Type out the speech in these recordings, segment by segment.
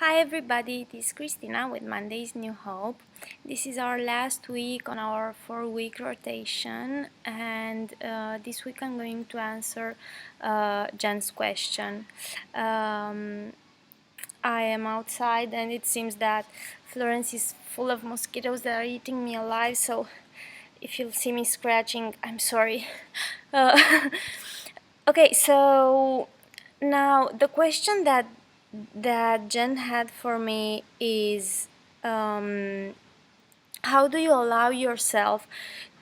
Hi everybody, this is Cristina with Monday's New Hope. This is our last week on our 4-week rotation, and this week I'm going to answer Jen's question. I am outside and it seems that Florence is full of mosquitoes that are eating me alive, so if you'll see me scratching, I'm sorry. Uh, okay, so now the question that Jen had for me is how do you allow yourself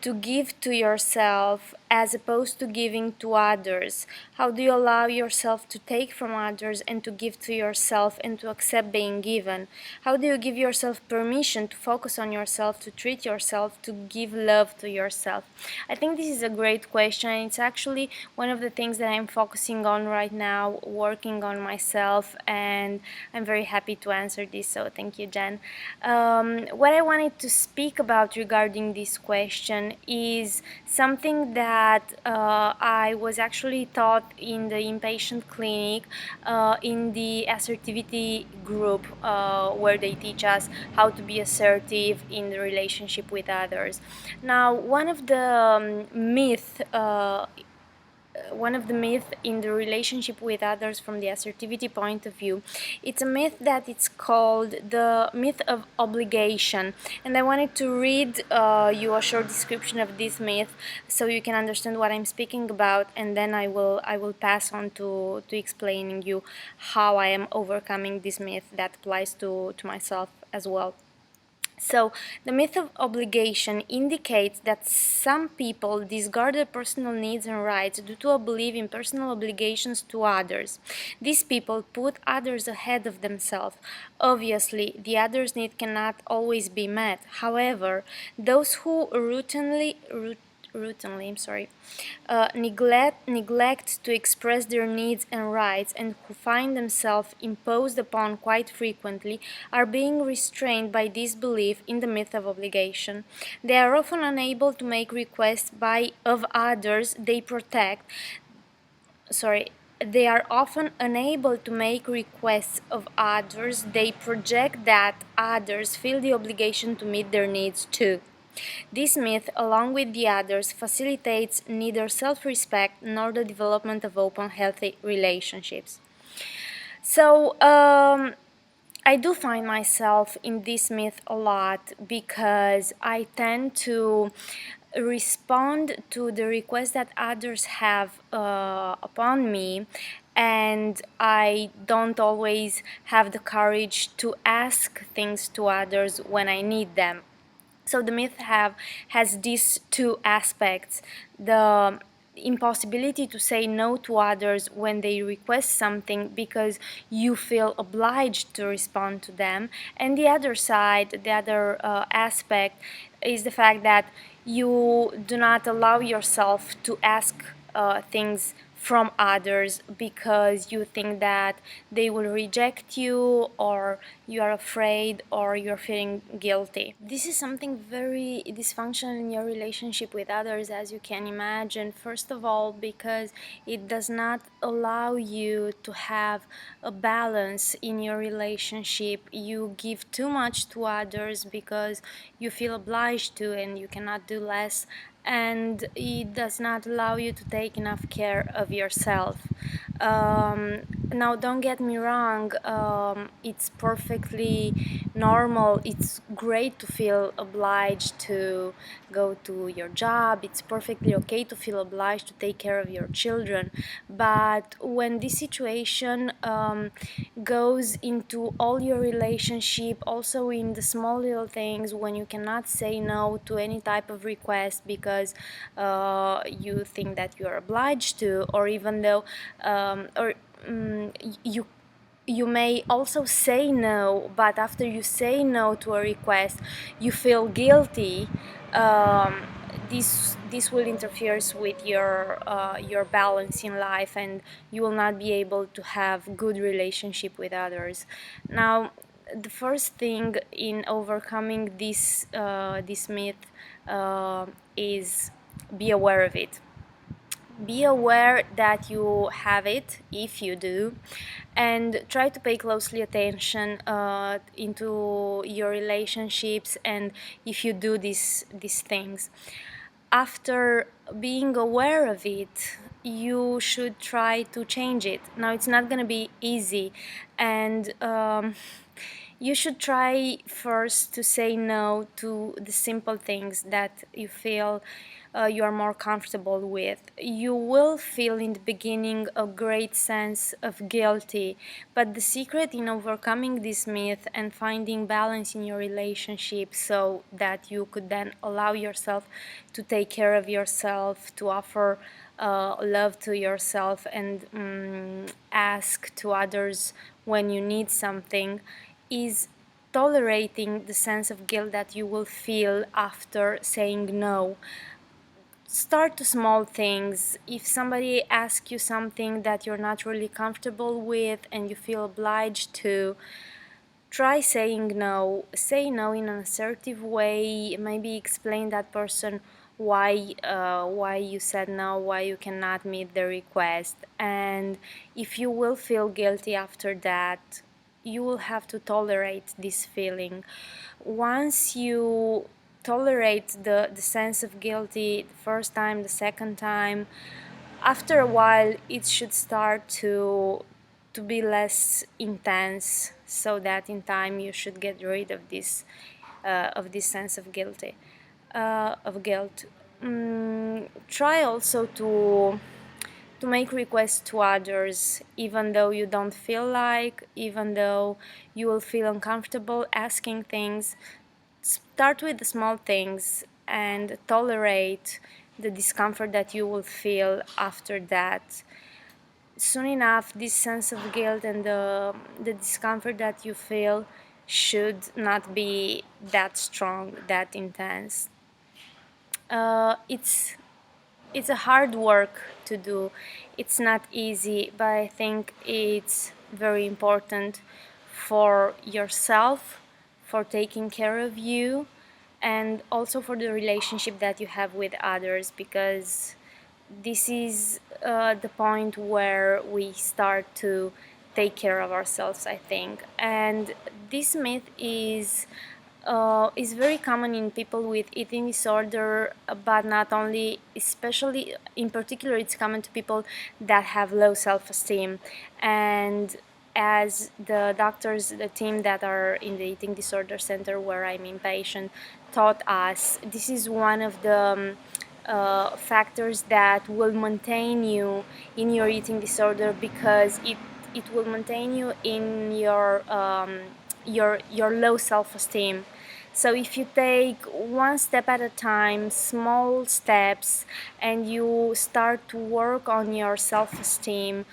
to give to yourself as opposed to giving to others? How do you allow yourself to take from others and to give to yourself and to accept being given? How do you give yourself permission to focus on yourself, to treat yourself, to give love to yourself? I think this is a great question, and it's actually one of the things that I'm focusing on right now, working on myself, and I'm very happy to answer this, so thank you, Jen. What I wanted to speak about regarding this question is something that I was actually taught in the inpatient clinic, in the assertivity group, where they teach us how to be assertive in the relationship with others. Now, one of the myths in the relationship with others from the assertivity point of view, it's a myth that it's called the myth of obligation, and I wanted to read you a short description of this myth so you can understand what I'm speaking about, and then I will pass on to explaining you how I am overcoming this myth that applies to myself as well. So, the myth of obligation indicates that some people discard their personal needs and rights due to a belief in personal obligations to others. These people put others ahead of themselves. Obviously, the other's need cannot always be met. However, those who neglect to express their needs and rights, and who find themselves imposed upon quite frequently, are being restrained by this belief in the myth of obligation. They are often unable to make requests of others they protect. They are often unable to make requests of others they project that others feel the obligation to meet their needs too. This myth, along with the others, facilitates neither self-respect nor the development of open, healthy relationships. So, I do find myself in this myth a lot because I tend to respond to the requests that others have upon me, and I don't always have the courage to ask things to others when I need them. So the myth has these two aspects: the impossibility to say no to others when they request something because you feel obliged to respond to them, and the other side, the other aspect, is the fact that you do not allow yourself to ask things from others because you think that they will reject you, or you are afraid, or you're feeling guilty. This is something very dysfunctional in your relationship with others, as you can imagine. First of all, because it does not allow you to have a balance in your relationship. You give too much to others because you feel obliged to, and you cannot do less, and it does not allow you to take enough care of yourself. Now, don't get me wrong, it's perfectly normal, it's great to feel obliged to go to your job, it's perfectly okay to feel obliged to take care of your children, but when this situation goes into all your relationship, also in the small little things, when you cannot say no to any type of request because you think that you are obliged to, or even though you may also say no, but after you say no to a request, you feel guilty. This will interfere with your balance in life, and you will not be able to have good relationship with others. Now, the first thing in overcoming this myth is be aware of it. Be aware that you have it, if you do, and try to pay closely attention into your relationships and if you do these things. After being aware of it, you should try to change it. Now, it's not going to be easy, and you should try first to say no to the simple things that you feel you are more comfortable with. You will feel in the beginning a great sense of guilty, but the secret in overcoming this myth and finding balance in your relationship so that you could then allow yourself to take care of yourself, to offer love to yourself, and ask to others when you need something, is tolerating the sense of guilt that you will feel after saying no. Start to small things. If somebody asks you something that you're not really comfortable with and you feel obliged to, try saying no. Say no in an assertive way. Maybe explain that person why you said no, why you cannot meet the request. And if you will feel guilty after that, you will have to tolerate this feeling. Once you tolerate the sense of guilty the first time, the second time, after a while it should start to be less intense, so that in time you should get rid of this sense of guilty of guilt. Try also to make requests to others, even though you don't feel like, even though you will feel uncomfortable asking things. Start with the small things and tolerate the discomfort that you will feel after that. Soon enough, this sense of guilt and the discomfort that you feel should not be that strong, that intense. It's a hard work to do. It's not easy, but I think it's very important for yourself, for taking care of you, and also for the relationship that you have with others, because this is the point where we start to take care of ourselves, I think. And this myth is very common in people with eating disorder, but not only, especially in particular, it's common to people that have low self-esteem. And as the doctors, the team that are in the eating disorder center where I'm inpatient, taught us, this is one of the factors that will maintain you in your eating disorder, because it will maintain you in your low self-esteem. So if you take one step at a time, small steps, and you start to work on your self-esteem,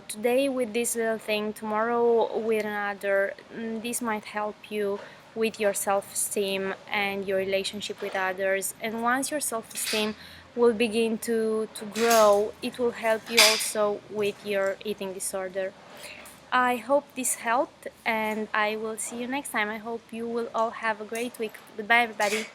today with this little thing, tomorrow with another, this might help you with your self-esteem and your relationship with others. And once your self-esteem will begin to grow, it will help you also with your eating disorder. I hope this helped, and I will see you next time. I hope you will all have a great week. Goodbye, everybody.